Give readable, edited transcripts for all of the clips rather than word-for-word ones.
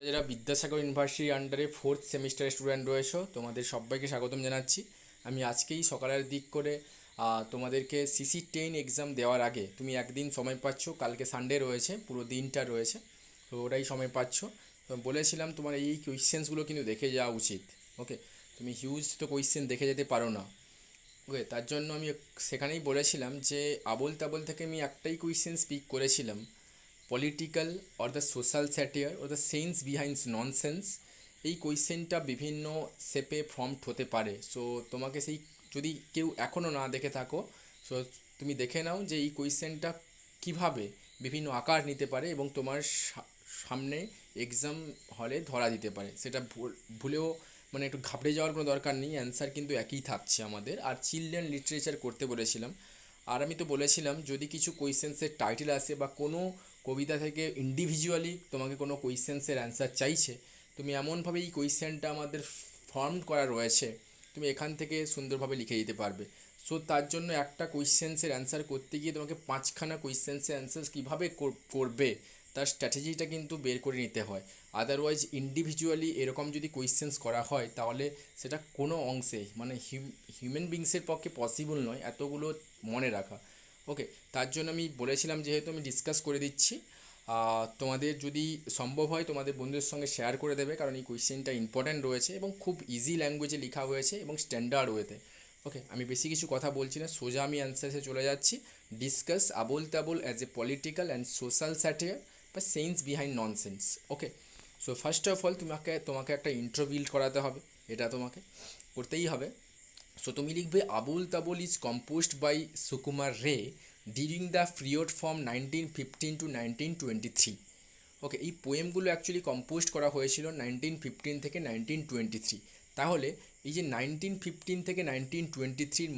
যারা বিদ্যাসাগর ইউনিভার্সিটির আন্ডারে 4th সেমিস্টারের স্টুডেন্ট রয়েছো তোমাদের সবাইকে স্বাগতম জানাচ্ছি। আমি আজকেই সকালের দিক করে তোমাদেরকে CC10 এক্সাম দেওয়ার আগে তুমি একদিন সময় পাচ্ছ, কালকে সানডে রয়েছে, পুরো দিনটা রয়েছে, তো ওটাই সময় পাচ্ছ। তো বলেছিলাম তোমার এই কোয়েশ্চেন্সগুলো কিন্তু দেখে যাওয়া উচিত। ওকে, তুমি হিউজ তো কোয়েশ্চেন দেখে যেতে পারো না। ওকে, তার জন্য আমি সেখানেই বলেছিলাম যে আবোল তাবোল থেকে আমি একটাই কোয়েশ্চেন স্পিক করেছিলাম, political or the social satire ও দ্য সেন্স বিহাইন্ড ননসেন্স। এই কোয়েশ্চেনটা বিভিন্ন শেপে ফর্মড হতে পারে। সো তোমাকে সেই, যদি কেউ এখনও না দেখে থাকো, সো তুমি দেখে নাও যে এই কোয়েশ্চেনটা কিভাবে বিভিন্ন আকার নিতে পারে এবং তোমার সামনে এক্সাম হলে ধরা দিতে পারে। সেটা ভুলেও মানে একটু ঘাবড়ে যাওয়ার কোনো দরকার নেই, অ্যান্সার কিন্তু একই থাকছে আমাদের। আর চিলড্রেন লিটারেচার করতে বলেছিলাম। আর আমি তো বলেছিলাম যদি কিছু কোয়েশ্চেন্সের টাইটেল আসে বা কোনো কবিতা থেকে ইন্ডিভিজুয়ালি তোমাকে কোনো কোয়েশ্চেন্সের অ্যান্সার চাইছে, তুমি এমনভাবে এই কোয়েশ্চেনটা আমাদের ফর্ম করা রয়েছে, তুমি এখান থেকে সুন্দরভাবে লিখে দিতে পারবে। সো তার জন্য একটা কোয়েশ্চেন্সের অ্যান্সার করতে গিয়ে তোমাকে 5খানা কোয়েশ্চেন্সের অ্যান্সার কীভাবে করবে তার স্ট্র্যাটেজিটা কিন্তু বের করে নিতে হয়। আদারওয়াইজ ইন্ডিভিজুয়ালি এরকম যদি কোয়েশ্চেন্স করা হয় তাহলে সেটা কোনো অংশে মানে হিউম্যান বিংসের পক্ষে পসিবল নয় এতগুলো মনে রাখা। ওকে, তার জন্য আমি বলেছিলাম যেহেতু আমি ডিসকাস করে দিচ্ছি, তোমাদের যদি সম্ভব হয় তোমাদের বন্ধুদের সঙ্গে শেয়ার করে দেবে, কারণ এই কোয়েশ্চেনটা ইম্পর্ট্যান্ট রয়েছে এবং খুব ইজি ল্যাঙ্গুয়েজে লেখা হয়েছে এবং স্ট্যান্ডার্ড ওয়েতে। ওকে, আমি বেশি কিছু কথা বলছি না, সোজা আমি অ্যান্সার্সে চলে যাচ্ছি। Discuss Abol Tabol as a political and social satire বা sense behind nonsense. Okay, so first of all তোমাকে একটা ইন্ট্রো বিল্ড করাতে হবে, এটা তোমাকে করতেই হবে। সো তুমি লিখবে Abol Tabol is composed by Sukumar Ray during the period from 1915 to 1923। Okay, এই পোয়েমগুলো অ্যাকচুয়ালি কম্পোজড করা হয়েছিল 1915 থেকে 1923। তাহলে এই যে 1915 থেকে 1923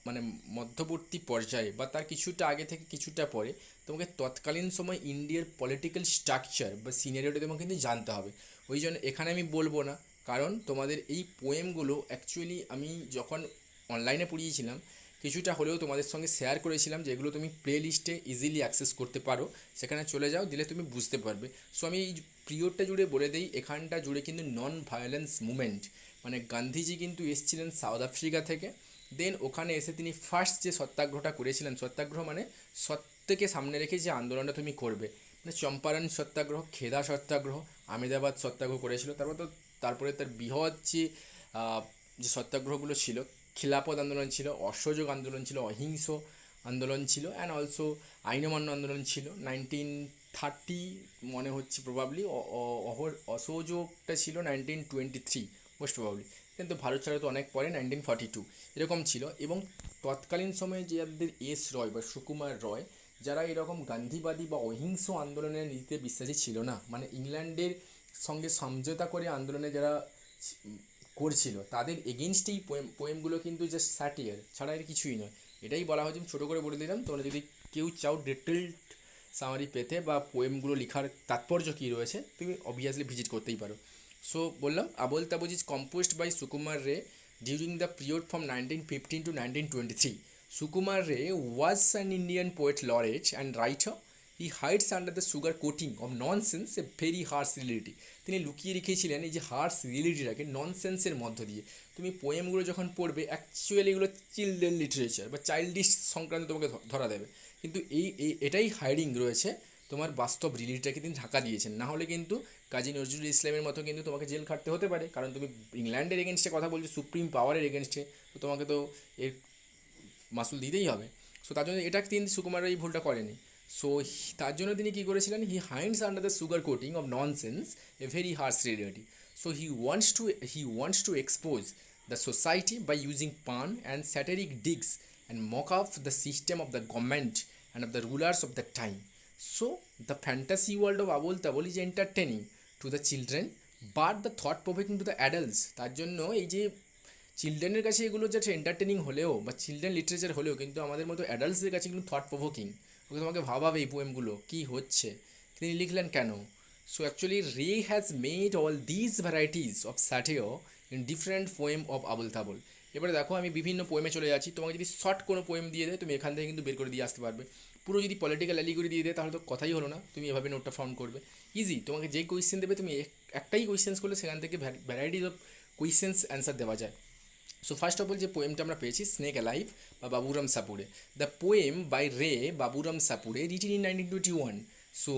মানে মধ্যবর্তী পর্যায়ে বা তার কিছুটা আগে থেকে কিছুটা পরে তোমাকে তৎকালীন সময় ইন্ডিয়ার পলিটিক্যাল স্ট্রাকচার বা সিনারিওটা তোমাকে কিন্তু জানতে হবে। ওই জন্য এখানে আমি বলবো না, কারণ তোমাদের এই পোয়েমগুলো অ্যাকচুয়ালি আমি যখন অনলাইনে পড়িয়েছিলাম কিছুটা হলেও তোমাদের সঙ্গে শেয়ার করেছিলাম, যেগুলো তুমি প্লে লিস্টে ইজিলি অ্যাক্সেস করতে পারো, সেখানে চলে যাও, দিলে তুমি বুঝতে পারবে। সো আমি এই পিরিয়ডটা জুড়ে বলে দিই, এখানটা জুড়ে কিন্তু নন ভায়োলেন্স মুভমেন্ট, মানে গান্ধীজি কিন্তু এসেছিলেন সাউথ আফ্রিকা থেকে। দেন ওখানে এসে তিনি ফার্স্ট যে সত্যাগ্রহটা করেছিলেন, সত্যাগ্রহ মানে সত্যকে সামনে রেখে যে আন্দোলনটা তুমি করবে, মানে চম্পারণ সত্যাগ্রহ, খেদা সত্যাগ্রহ, আমেদাবাদ সত্যাগ্রহ করেছিল। তারপরে তার বৃহৎ যে সত্যাগ্রহগুলো ছিল, খিলাফত আন্দোলন ছিল, অসহযোগ আন্দোলন ছিল, অহিংস আন্দোলন ছিল, অ্যান্ড অলসো আইন অমান্য আন্দোলন ছিল। 1930 মনে হচ্ছে প্রবাবলি, অসহযোগটা ছিল 1923 মোস্ট প্রবাবলি, কিন্তু ভারত ছাড়া তো অনেক পরে 1942 এরকম ছিল। এবং তৎকালীন সময়ে যাদের রয় বা সুকুমার রয়, যারা এরকম গান্ধীবাদী বা অহিংস আন্দোলনের নীতিতে বিশ্বাসী ছিল না, মানে ইংল্যান্ডের সঙ্গে সমঝোতা করে আন্দোলনে যারা করছিল, তাদের এগেনস্ট এই পোয়েমগুলো কিন্তু জাস্ট স্যাটিয়ার ছাড়া এর কিছুই নয়। এটাই বলা হয়েছে, আমি ছোটো করে বলে দিলাম। তোমরা যদি কেউ চাও ডিটেলড সামারি পেতে বা পোয়েমগুলো লেখার তাৎপর্য কী রয়েছে, তুমি অবভিয়াসলি ভিজিট করতেই পারো। সো বললাম আবোল Tabol is composed by Sukumar Ray during the period from 1915 to 1923. Sukumar Ray was an Indian poet laureate and writer. He hides under the sugar coating of nonsense a very harsh reality. তিনি লুকিয়ে রেখেছিলেন এই যে hertz রিয়েলিটিটাকে ননসেন্সের মধ্য দিয়ে। তুমি পোয়েমগুলো যখন পড়বে অ্যাকচুয়ালি এগুলো চিলড্রেন লিটারেচার বা চাইল্ডিশ সংক্রান্ত তোমাকে ধরা দেবে, কিন্তু এটাই হাইডিং রয়েছে, তোমার বাস্তব রিয়েলিটিটাকে তিনি ঢাকা দিয়েছেন। না হলে কিন্তু কাজী নজরুল ইসলামের মতো কিন্তু তোমাকে জেল খাটতে হতে পারে, কারণ তুমি ইংল্যান্ডের এগেনস্টে কথা বলছো, সুপ্রিম পাওয়ারের এগেনস্টে, তো তোমাকে তো এর মাসুল দিতেই হবে। সো তার জন্য এটা তিনি সুকুমার এই ভুলটা করেনি। সো তার জন্য তিনি কী করেছিলেন, he hides under the sugar coating of nonsense a very harsh reality. So he wants to expose the society by using pun and satiric digs and mock up the system of the government and of the rulers of the time. So the fantasy world of Abol Tabol is entertaining to the children but the thought provoking to the adults. তার জন্য এই যে চিলড্রেনের কাছে এগুলো just entertaining হলেও বা children literature হলেও, কিন্তু আমাদের মতো অ্যাডাল্টসদের কাছে কিন্তু থট প্রভোকিং। ওকে, তোমাকে ভাবাবে এই পোয়েমগুলো কী হচ্ছে, তিনি লিখলেন কেন। So actually Ray has made all this varieties of satire in different poem of Abol Tabol. এবারে দেখো আমি বিভিন্ন পোয়েমে চলে যাচ্ছি, তোমাকে যদি শর্ট কোনো পোয়েম দিয়ে দেয় তুমি এখান থেকে কিন্তু বের করে দিয়ে আসতে পারবে। পুরো যদি পলিটিক্যাল অ্যালিগরি দিয়ে দেয় তাহলে তো কথাই হলো না, তুমি এভাবে নোটটা ফাউন্ড করবে। ইজি, তোমাকে যেই কোয়েশ্চেন দেবে তুমি একটাই কোয়েশ্চেন্স করলে সেখান থেকে ভ্যারাইটিস অফ কোয়েশ্চেন্স অ্যান্সার দেওয়া যায়। সো ফার্স্ট অফ অল যে পোয়েমটা আমরা পেয়েছি স্নেক অ্যালাইভ বা Baburam Sapure, the poem by Ray Baburam Sapure written in 1921. So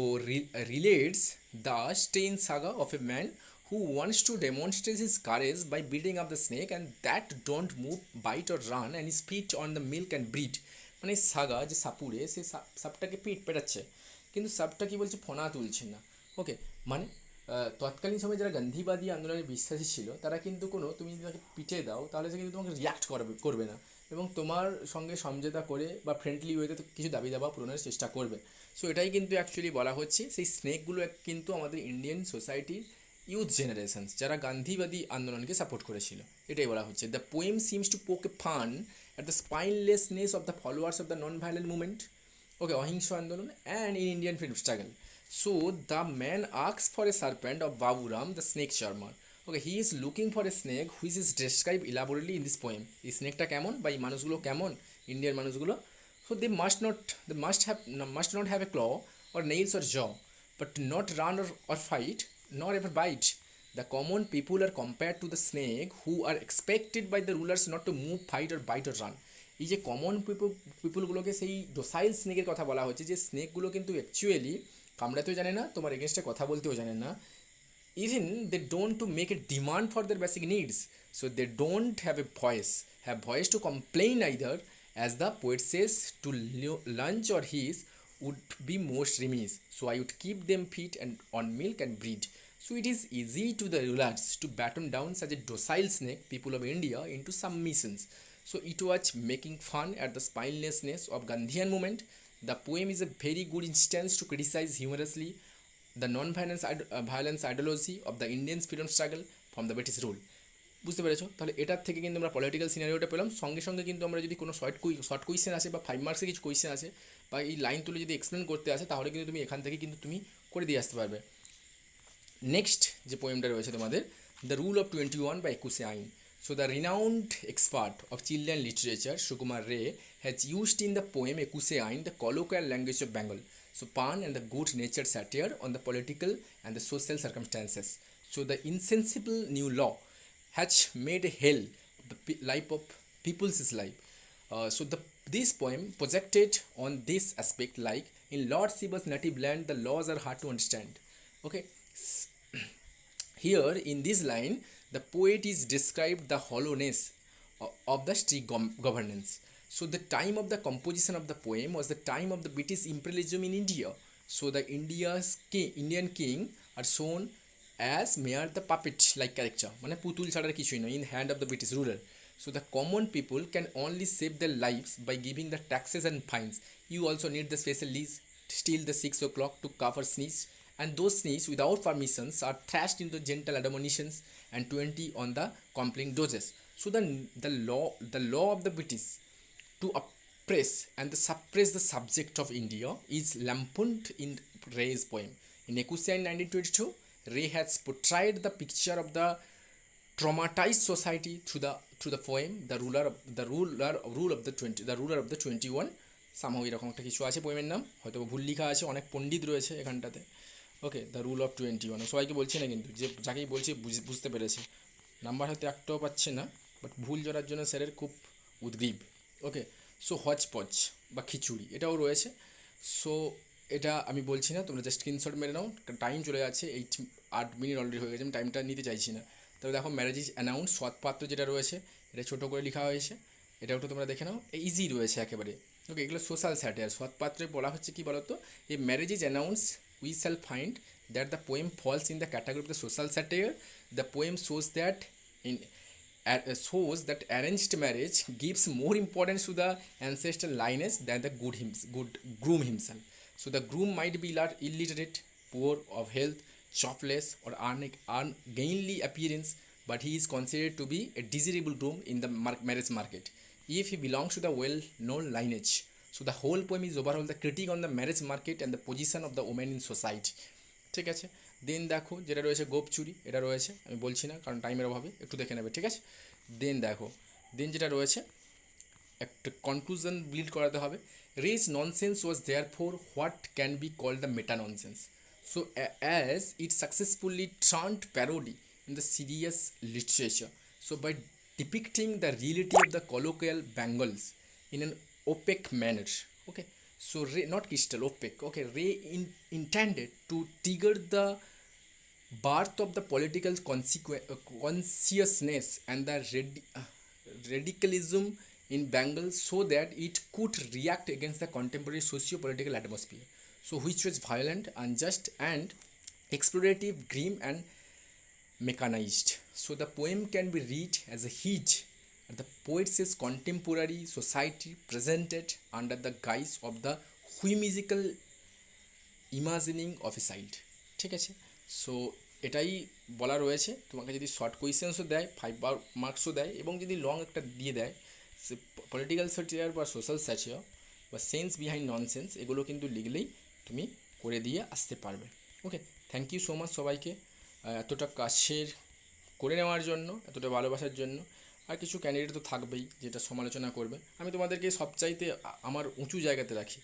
relates the strange saga of a man who wants to demonstrate his courage by beating up the snake and that don't move, bite or run and is feed on the milk and breed. মানে Saga যে সাপুড়ে সে সাপটাকে পিট পেটাচ্ছে কিন্তু সাপটা কি বলছে, ফনা তুলছে না। ওকে, মানে তৎকালীন সময়ে যারা গান্ধীবাদী আন্দোলনে বিশ্বাসী ছিল তারা কিন্তু কোনো, তুমি যদি তাকে পিটিয়ে দাও তাহলে সে কিন্তু তোমাকে রিয়াক্ট করবে না এবং তোমার সঙ্গে সমঝোতা করে বা ফ্রেন্ডলি ওয়েতে কিছু দাবি দাবা পূরণের চেষ্টা করবে। সো এটাই কিন্তু অ্যাকচুয়ালি বলা হচ্ছে, সেই স্নেকগুলো কিন্তু আমাদের ইন্ডিয়ান সোসাইটির ইউথ জেনারেশনস যারা গান্ধীবাদী আন্দোলনকে সাপোর্ট করেছিল, এটাই বলা হচ্ছে। The poem seems to poke a fun at the spinelessness of the followers of the non violent movement, okay, অহিংস আন্দোলন and in Indian freedom struggle. So the man asks for a serpent of Baburam, the snake charmer. Okay, he is looking for a snake which is described elaborately in this poem. এই স্নেকটা কেমন বা এই মানুষগুলো কেমন, ইন্ডিয়ার মানুষগুলো? So they must not have a claw or nails or jaw, but not run or fight, nor ever bite. The common people are compared to the snake who are expected by the rulers not to move, fight or bite or run. এই যে common পিপুলগুলোকে সেই ডোসাইল স্নেকের কথা বলা হচ্ছে, যে স্নেকগুলো কিন্তু actually কামড়াতেও জানে না, তোমার এগেনস্টে কথা বলতেও জানে না, even they don't to make a demand for their basic needs, so they don't have a voice to complain either, as the poet says, to lunch or his would be most remiss, so I would keep them fit and on milk and breed. So it is easy to the rulers to batten down such a docile snake people of India into submissions. So it was making fun at the spinelessness of Gandhian movement. The poem is a very good instance to criticize humorously the non-violence ideology of the Indian freedom struggle from the British rule. বুঝতে পেরেছো? তাহলে এটার থেকে কিন্তু আমরা political সিনারিওটা পেলাম। সঙ্গে সঙ্গে কিন্তু আমরা যদি কোনো শর্ট কোয়েশ্চেন আসে বা 5 মার্কসের কিছু কোয়েশ্চেন আসে বা এই লাইন তুলে যদি এক্সপ্লেন করতে আসে তাহলে কিন্তু তুমি এখান থেকে কিন্তু তুমি করে দিয়ে আসতে পারবে। নেক্সট যে পোয়েমটা রয়েছে তোমাদের, দ্য রুল অফ 21 by একুশে আইন. So the renowned expert of children literature, Sukumar Ray, has used in the poem Ekuse Ain the colloquial language of Bengal, so pun and the good-natured satire on the political and the social circumstances. So the insensible new law has made a hell of the life of people's life. This poem projected on this aspect, like in Lord Shiva's native land, the laws are hard to understand. Okay, here in this line, the poet is described the hollowness of the strict governance. So the time of the composition of the poem was the time of the British imperialism in India. So the Indian king are shown as mere the puppet like character, মানে পুতুল ছাড়ার কিছুই নয়, in hand of the British ruler. So the common people can only save their lives by giving the taxes and fines. You also need the special lease, steal the 6 o'clock to cover sneeze, and those sneeze without permissions are thrashed into gentle admonitions and 20 on the compelling doses. So the law of the British to oppress and suppress the subject of India is lampooned in Ray's poem. In Ekushya in 1922, Ray has portrayed the picture of the traumatized society through the poem the ruler of the 21. Somehow এরকম একটা কিছু আছে পোয়েমের নাম, হয়তো ভুল লেখা আছে, অনেক পণ্ডিত রয়েছে এখানটাতে। ওকে, দ্য রুল অফ 21, সবাইকে বলছি না কিন্তু, যে যাকেই বলছি বুঝতে পেরেছে। নাম্বার হয়তো একটাও পাচ্ছে না, বাট ভুল ধরার জন্য স্যারের খুব উদ্গ্রীব। ওকে, সো হচপচ বা খিচুড়ি এটাও রয়েছে। সো এটা আমি বলছি না, তোমরা জাস্ট স্ক্রিনশট মেরে নাও, টাইম চলে যাচ্ছে, 8 মিনিট অলরেডি হয়ে গেছে, আমি টাইমটা নিতে চাইছি না। তবে দেখো ম্যারেজ ইজ অ্যানাউন্স, সৎপাত্র যেটা রয়েছে এটা ছোটো করে লেখা হয়েছে, এটা একটু তোমরা দেখে নাও, ইজি রয়েছে একেবারে। ওকে, এগুলো সোশ্যাল স্যাটায়ার। সৎপাত্রে বলা হচ্ছে কি বলতো, এই marriage is announce we shall find that the poem falls in the category of the social satire. The poem shows that arranged marriage gives more importance to the ancestral lineage than the good groom himself. So the groom might be illiterate, poor of health, jobless, or ungainly appearance, but he is considered to be a desirable groom in the marriage market if he belongs to the well-known lineage. So the whole poem is overall the critique on the marriage market and the position of the women in society. ঠিক আছে, দেন দেখো যেটা রয়েছে গোপচুরি, এটা রয়েছে, আমি বলছি না কারণ টাইমের অভাবে, একটু দেখে নেবে, ঠিক আছে। দেন দেখো, দেন যেটা রয়েছে একটা কনক্লুশন বিল্ড করাতে হবে। Ray's nonsense was therefore what can be called the meta nonsense. So, as it successfully turned parody in the serious literature, so by depicting the reality of the colloquial Bengals in an opaque manner, okay. So, Ray, not crystal, opaque, okay. Ray intended to trigger the birth of the political consciousness and the radicalism in Bengal so that it could react against the contemporary socio-political atmosphere, so which was violent, unjust, and exploitative, grim, and mechanized. So the poem can be read as a hit at the poet's contemporary society presented under the guise of the whimsical imagining of এ সাইল্ড, ঠিক আছে। So এটাই বলা রয়েছে। তোমাকে যদি short কোয়েশ্চেন্সও দেয় 5 মার্কসও দেয় এবং যদি লং একটা দিয়ে দেয়, সে পলিটিক্যাল স্যাটিয়ার বা সোশ্যাল স্যাটিয়ার বা সেন্স বিহাইন্ড ননসেন্স, এগুলো কিন্তু লিখলেই তুমি করে দিয়ে আসতে পারবে। ওকে, থ্যাংক ইউ সো মাচ সবাইকে এতটা কাছের করে নেওয়ার জন্য, এতটা ভালোবাসার জন্য। আর কিছু ক্যান্ডিডেট তো থাকবেই যেটা সমালোচনা করবে, আমি তোমাদেরকে সবচাইতে আমার উঁচু জায়গাতে রাখি